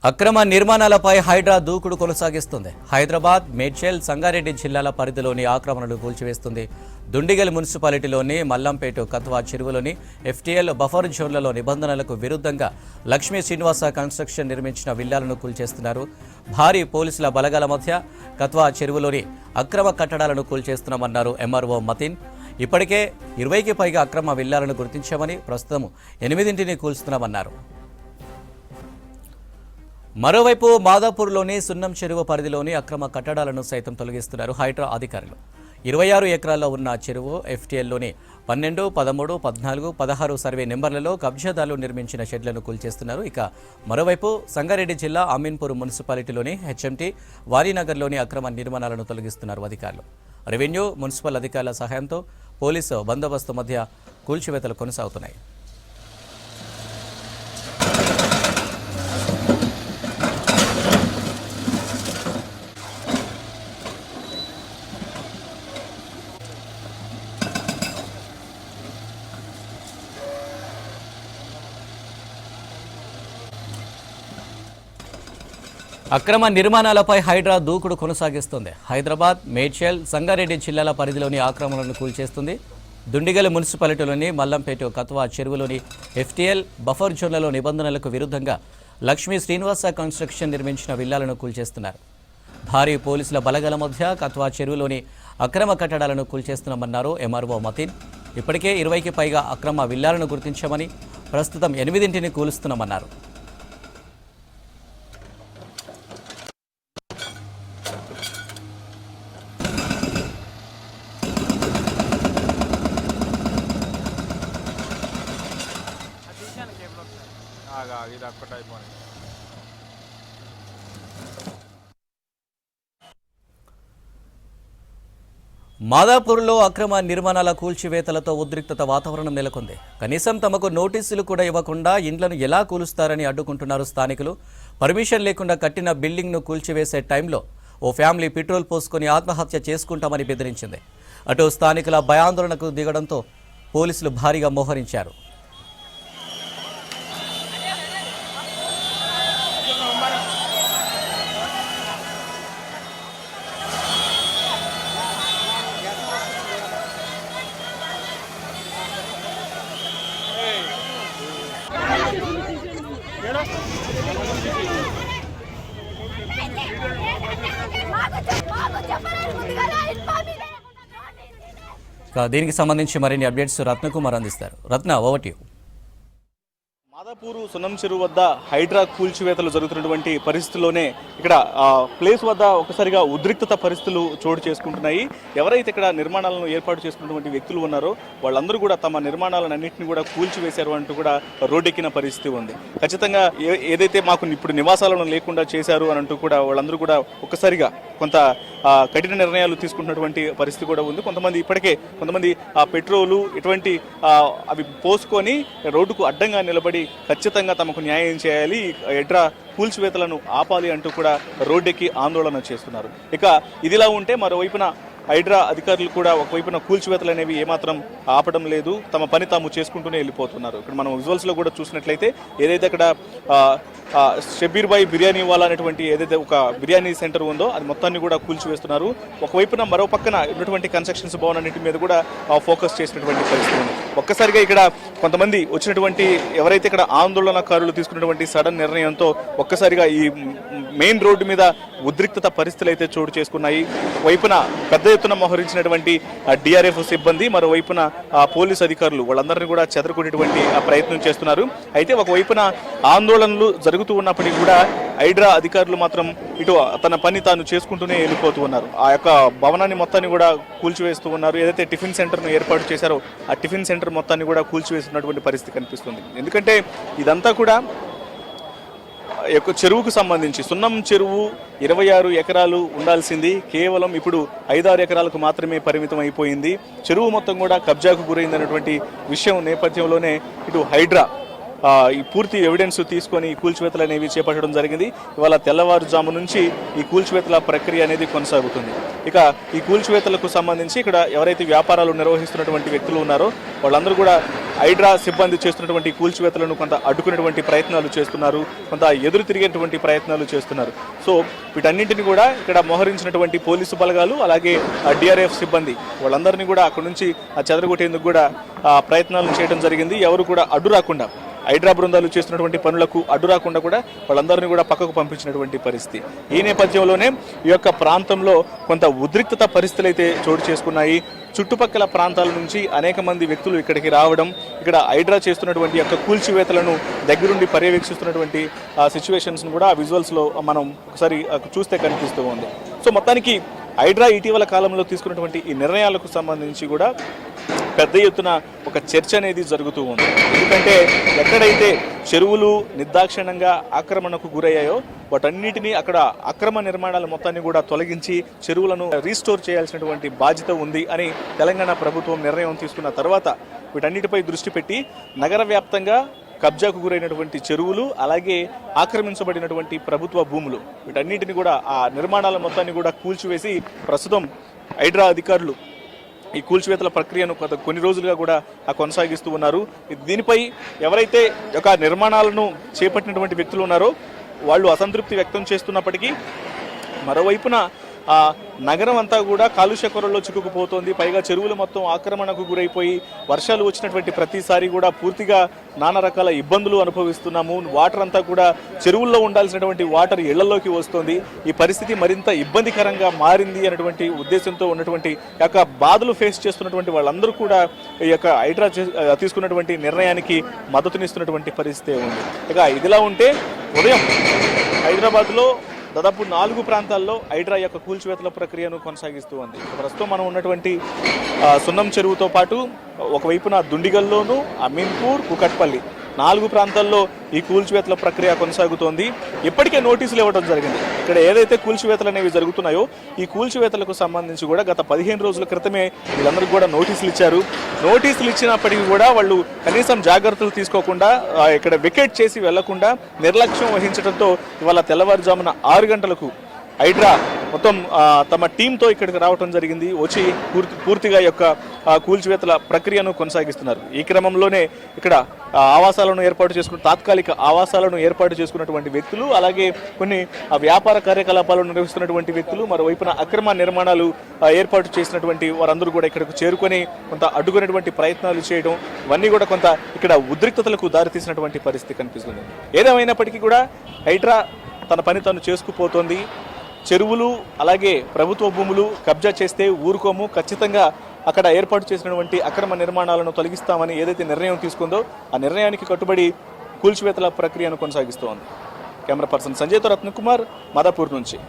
అక్రమ నిర్మాణాలపై హైడ్రా దూకుడు కొనసాగిస్తుంది. హైదరాబాద్, మేడ్చల్, సంగారెడ్డి జిల్లాల పరిధిలోని ఆక్రమణలు కూల్చివేస్తుంది. దుండిగల్ మున్సిపాలిటీలోని మల్లంపేట, కత్వా చెరువులోని ఎఫ్టీఎల్ బఫర్ జోన్లలో నిబంధనలకు విరుద్ధంగా లక్ష్మీ శ్రీనివాస కన్స్ట్రక్షన్ నిర్మించిన విల్లాలను కూల్చేస్తున్నారు. భారీ పోలీసుల బలగాల మధ్య కత్వా చెరువులోని అక్రమ కట్టడాలను కూల్చేస్తున్నామన్నారు ఎంఆర్ఓ మతిన్. ఇప్పటికే 20కి పైగా అక్రమ విల్లాలను గుర్తించామని, ప్రస్తుతం 8ని కూల్స్తున్నామన్నారు. మరోవైపు మాదాపూర్లోని సున్నం చెరువు పరిధిలోని అక్రమ కట్టడాలను సైతం తొలగిస్తున్నారు హైడ్రా అధికారులు. 26 ఎకరాల్లో ఉన్న చెరువు ఎఫ్టీఎల్లోని 12, 13, 14, 16 సర్వే నెంబర్లలో కబ్జాదారులు నిర్మించిన షెడ్లను కూల్చేస్తున్నారు. ఇక మరోవైపు సంగారెడ్డి జిల్లా అమీన్పూర్ మున్సిపాలిటీలోని హెచ్ఎంటీ, వారీనగర్లోని అక్రమ నిర్మాణాలను తొలగిస్తున్నారు అధికారులు. రెవెన్యూ, మున్సిపల్ అధికారుల సహాయంతో పోలీసు బందోబస్తు మధ్య కూల్చివేతలు కొనసాగుతున్నాయి. అక్రమ నిర్మాణాలపై హైడ్రా దూకుడు కొనసాగిస్తుంది. హైదరాబాద్, మేడ్చల్, సంగారెడ్డి జిల్లాల పరిధిలోని ఆక్రమణలను కూల్చేస్తుంది. దుండిగల్ మున్సిపాలిటీలోని మల్లంపేట, కత్వా చెరువులోని ఎఫ్టీఎల్ బఫర్ జోన్లలో నిబంధనలకు విరుద్ధంగా లక్ష్మీ శ్రీనివాస కన్స్ట్రక్షన్ నిర్మించిన విల్లాలను కూల్చేస్తున్నారు. భారీ పోలీసుల బలగాల మధ్య కత్వా చెరువులోని అక్రమ కట్టడాలను కూల్చేస్తున్నామన్నారు ఎంఆర్ఓ మతిన్. ఇప్పటికే 20కి పైగా అక్రమ విల్లాలను గుర్తించామని, ప్రస్తుతం 8ని కూలుస్తున్నామన్నారు. మాదాపూర్లో అక్రమ నిర్మాణాల కూల్చివేతలతో ఉద్రిక్తత వాతావరణం నెలకొంది. కనీసం తమకు నోటీసులు కూడా ఇవ్వకుండా ఇండ్లను ఎలా కూలుస్తారని అడ్డుకుంటున్నారు స్థానికులు. పర్మిషన్ లేకుండా కట్టిన బిల్డింగ్ను కూల్చివేసే టైంలో ఓ ఫ్యామిలీ పెట్రోల్ పోసుకొని ఆత్మహత్య చేసుకుంటామని బెదిరించింది. అటు స్థానికుల భయాందోళనకు దిగడంతో పోలీసులు భారీగా మోహరించారు. దీనికి సంబంధించి మరిన్ని అప్డేట్స్ రత్నకుమార్ అందిస్తారు. రత్న, ఓవర్ టు యు. మాదాపూర్ సున్నం చెరువు వద్ద హైడ్రా కూల్చివేతలు జరుగుతున్నటువంటి పరిస్థితుల్లోనే ఇక్కడ ప్లేస్ వద్ద ఒకసారిగా ఉద్రిక్తత పరిస్థితులు చోటు చేసుకుంటున్నాయి. ఎవరైతే ఇక్కడ నిర్మాణాలను ఏర్పాటు చేసుకున్నటువంటి వ్యక్తులు ఉన్నారో వాళ్ళందరూ కూడా తమ నిర్మాణాలన్నింటినీ కూడా కూల్చివేశారు అంటూ కూడా రోడ్డెక్కిన పరిస్థితి ఉంది. ఖచ్చితంగా ఏదైతే మాకు ఇప్పుడు నివాసాలను లేకుండా చేశారు అని అంటూ కూడా వాళ్ళందరూ కూడా ఒక్కసారిగా కొంత కఠిన నిర్ణయాలు తీసుకుంటున్నటువంటి పరిస్థితి కూడా ఉంది. కొంతమంది పెట్రోలు ఇటువంటి అవి పోసుకొని రోడ్డుకు అడ్డంగా నిలబడి ఖచ్చితంగా తమకు న్యాయం చేయాలి, హైడ్రా కూల్చివేతలను ఆపాలి అంటూ కూడా రోడ్డెక్కి ఆందోళన చేస్తున్నారు. ఇక ఇదిలా ఉంటే మరోవైపున హైడ్రా అధికారులు కూడా ఒకవైపున కూల్చివేతలు అనేవి ఏమాత్రం ఆపడం లేదు, తమ పని తాము చేసుకుంటూనే వెళ్ళిపోతున్నారు. ఇక్కడ మనం విజువల్స్లో కూడా చూసినట్లయితే ఏదైతే అక్కడ షబ్బీర్ భాయ్ బిర్యానీ వాలా అనేటువంటి ఏదైతే ఒక బిర్యానీ సెంటర్ ఉందో అది మొత్తాన్ని కూడా కూల్చివేస్తున్నారు. ఒకవైపున మరో పక్కన ఉన్నటువంటి కన్స్ట్రక్షన్స్ భవన్ అన్నింటి మీద కూడా ఫోకస్ చేసినటువంటి పరిస్థితి ఉంది. ఒక్కసారిగా ఇక్కడ కొంతమంది వచ్చినటువంటి ఎవరైతే ఇక్కడ ఆందోళనకారులు తీసుకున్నటువంటి సడన్ నిర్ణయంతో ఒక్కసారిగా ఈ మెయిన్ రోడ్డు మీద ఉద్రిక్తత పరిస్థితులు అయితే చోటు చేసుకున్నాయి. వైపున పెద్ద ఎత్తున మోహరించినటువంటి డిఆర్ఎఫ్ సిబ్బంది, మరోవైపున పోలీసు అధికారులు వాళ్ళందరినీ కూడా చెదరకొనేటువంటి ప్రయత్నం చేస్తున్నారు. అయితే ఒకవైపున ఆందోళనలు జరుగుతూ ఉన్నప్పటికీ కూడా హైడ్రా అధికారులు మాత్రం ఇటు తన పని తాను చేసుకుంటూనే వెళ్ళిపోతూ ఉన్నారు. ఆ యొక్క భవనాన్ని మొత్తాన్ని కూడా కూల్చివేస్తూ ఉన్నారు. ఏదైతే టిఫిన్ సెంటర్ను ఏర్పాటు చేశారో ఆ టిఫిన్ సెంటర్ మొత్తాన్ని కూడా కూల్చివేస్తున్నటువంటి పరిస్థితి కనిపిస్తుంది. ఎందుకంటే ఇదంతా కూడా చెరువుకు సంబంధించి సున్నం చెరువు 26 ఎకరాలు ఉండాల్సింది కేవలం ఇప్పుడు 5-6 ఎకరాలకు మాత్రమే పరిమితం అయిపోయింది. చెరువు మొత్తం కూడా కబ్జాకు గురైందన్నటువంటి విషయం నేపథ్యంలోనే ఇటు హైడ్రా ఈ పూర్తి ఎవిడెన్స్ తీసుకొని ఈ కూల్చివేతలు అనేవి చేపట్టడం జరిగింది. ఇవాళ తెల్లవారుజాము నుంచి ఈ కూల్చివేతల ప్రక్రియ అనేది కొనసాగుతుంది. ఇక ఈ కూల్చివేతలకు సంబంధించి ఇక్కడ ఎవరైతే వ్యాపారాలు నిర్వహిస్తున్నటువంటి వ్యక్తులు ఉన్నారో వాళ్ళందరూ కూడా హైడ్రా సిబ్బంది చేస్తున్నటువంటి కూల్చివేతలను కొంత అడ్డుకునేటువంటి ప్రయత్నాలు చేస్తున్నారు, కొంత ఎదురు తిరిగేటువంటి ప్రయత్నాలు చేస్తున్నారు. సో వీటన్నింటినీ కూడా ఇక్కడ మోహరించినటువంటి పోలీసు బలగాలు అలాగే డిఆర్ఎఫ్ సిబ్బంది వాళ్ళందరినీ కూడా అక్కడ నుంచి చెదరగొట్టేందుకు కూడా ప్రయత్నాలు చేయడం జరిగింది. ఎవరు కూడా అడ్డు రాకుండా హైడ్రా బృందాలు చేస్తున్నటువంటి పనులకు అడ్డు రాకుండా కూడా వాళ్ళందరినీ కూడా పక్కకు పంపించినటువంటి పరిస్థితి. ఈ నేపథ్యంలోనే ఈ యొక్క ప్రాంతంలో కొంత ఉద్రిక్తత పరిస్థితులు అయితే చోటు చేసుకున్నాయి. చుట్టుపక్కల ప్రాంతాల నుంచి అనేక మంది వ్యక్తులు ఇక్కడికి రావడం, ఇక్కడ హైడ్రా చేస్తున్నటువంటి యొక్క కూల్చివేతలను దగ్గరుండి పర్యవేక్షిస్తున్నటువంటి సిచ్యువేషన్స్ను కూడా ఆ విజువల్స్లో మనం ఒకసారి చూస్తే కనిపిస్తూ ఉంది. సో మొత్తానికి హైడ్రా ఇటీవల కాలంలో తీసుకున్నటువంటి ఈ నిర్ణయాలకు సంబంధించి కూడా పెద్ద ఎత్తున ఒక చర్చ అనేది జరుగుతూ ఉంది. ఎందుకంటే ఎక్కడైతే చెరువులు నిర్దాక్షిణ్యంగా ఆక్రమణకు గురయ్యాయో వాటన్నిటినీ అక్కడ అక్రమ నిర్మాణాల మొత్తాన్ని కూడా తొలగించి చెరువులను రీస్టోర్ చేయాల్సినటువంటి బాధ్యత ఉంది అని తెలంగాణ ప్రభుత్వం నిర్ణయం తీసుకున్న తర్వాత వీటన్నిటిపై దృష్టి పెట్టి నగర వ్యాప్తంగా కబ్జాకు గురైనటువంటి చెరువులు అలాగే ఆక్రమించబడినటువంటి ప్రభుత్వ భూములు వీటన్నిటిని కూడా ఆ నిర్మాణాల మొత్తాన్ని కూడా కూల్చివేసి ప్రస్తుతం హైడ్రా అధికారులు ఈ కూల్చివేతల ప్రక్రియను కొన్ని రోజులుగా కూడా కొనసాగిస్తూ ఉన్నారు. దీనిపై ఎవరైతే ఒక నిర్మాణాలను చేపట్టినటువంటి వ్యక్తులు ఉన్నారో వాళ్ళు అసంతృప్తి వ్యక్తం చేస్తున్నప్పటికీ మరోవైపున నగరం అంతా కూడా కాలుష్య కొరల్లో చిక్కుకుపోతోంది. పైగా చెరువులు మొత్తం ఆక్రమణకు గురైపోయి వర్షాలు వచ్చినటువంటి ప్రతిసారి కూడా పూర్తిగా నానా రకాల ఇబ్బందులు అనుభవిస్తున్నాము. వాటర్ అంతా కూడా చెరువుల్లో ఉండాల్సినటువంటి వాటర్ ఇళ్లలోకి వస్తుంది. ఈ పరిస్థితి మరింత ఇబ్బందికరంగా మారింది అనేటువంటి ఉద్దేశంతో ఉన్నటువంటి యొక్క బాధలు ఫేస్ చేస్తున్నటువంటి వాళ్ళందరూ కూడా ఈ యొక్క హైడ్రా తీసుకున్నటువంటి నిర్ణయానికి మద్దతునిస్తున్నటువంటి పరిస్థితి ఉంది. ఇక ఇదిలా ఉంటే ఉదయం హైదరాబాద్లో దాదాపు 4 ప్రాంతాల్లో హైడ్రా యొక్క కూల్చివేతల ప్రక్రియను కొనసాగిస్తూ ఉంది. ప్రస్తుతం మనం ఉన్నటువంటి సున్నం చెరువుతో పాటు ఒకవైపున దుండిగల్లోను, అమీన్పూర్, కుకట్పల్లి 4 ప్రాంతాల్లో ఈ కూల్చివేతల ప్రక్రియ కొనసాగుతోంది. ఇప్పటికే నోటీసులు ఇవ్వడం జరిగింది. ఇక్కడ ఏదైతే కూల్చివేతలు అనేవి జరుగుతున్నాయో ఈ కూల్చివేతలకు సంబంధించి కూడా గత 15 రోజుల క్రితమే వీళ్ళందరికీ కూడా నోటీసులు ఇచ్చారు. నోటీసులు ఇచ్చినప్పటికీ కూడా వాళ్ళు కనీసం జాగ్రత్తలు తీసుకోకుండా ఇక్కడ వికెట్ చేసి వెళ్లకుండా నిర్లక్ష్యం వహించడంతో ఇవాళ తెల్లవారుజామున 6 గంటలకు హైడ్రా మొత్తం తమ టీంతో ఇక్కడికి రావడం జరిగింది. వచ్చి పూర్తిగా యొక్క కూల్చివేతల ప్రక్రియను కొనసాగిస్తున్నారు. ఈ క్రమంలోనే ఇక్కడ ఆవాసాలను ఏర్పాటు చేసుకున్న తాత్కాలిక ఆవాసాలను ఏర్పాటు చేసుకున్నటువంటి వ్యక్తులు అలాగే కొన్ని వ్యాపార కార్యకలాపాలను నిర్వహిస్తున్నటువంటి వ్యక్తులు మరోవైపున అక్రమ నిర్మాణాలు ఏర్పాటు చేసినటువంటి వారందరూ కూడా ఇక్కడకు చేరుకొని కొంత అడ్డుకునేటువంటి ప్రయత్నాలు చేయడం ఇవన్నీ కూడా కొంత ఇక్కడ ఉద్రిక్తతలకు దారితీసినటువంటి పరిస్థితి కనిపిస్తుంది. ఏదేమైనప్పటికీ కూడా హైడ్రా తన పని తాను చేసుకుపోతోంది. చెరువులు అలాగే ప్రభుత్వ భూములు కబ్జా చేస్తే ఊరుకోము, ఖచ్చితంగా అక్కడ ఏర్పాటు చేసినటువంటి అక్రమ నిర్మాణాలను తొలగిస్తామని ఏదైతే నిర్ణయం తీసుకుందో ఆ నిర్ణయానికి కట్టుబడి కూల్చివేతల ప్రక్రియను కొనసాగిస్తోంది. కెమెరా పర్సన్ సంజయ్తో రత్నకుమార్, మాదాపూర్ నుంచి.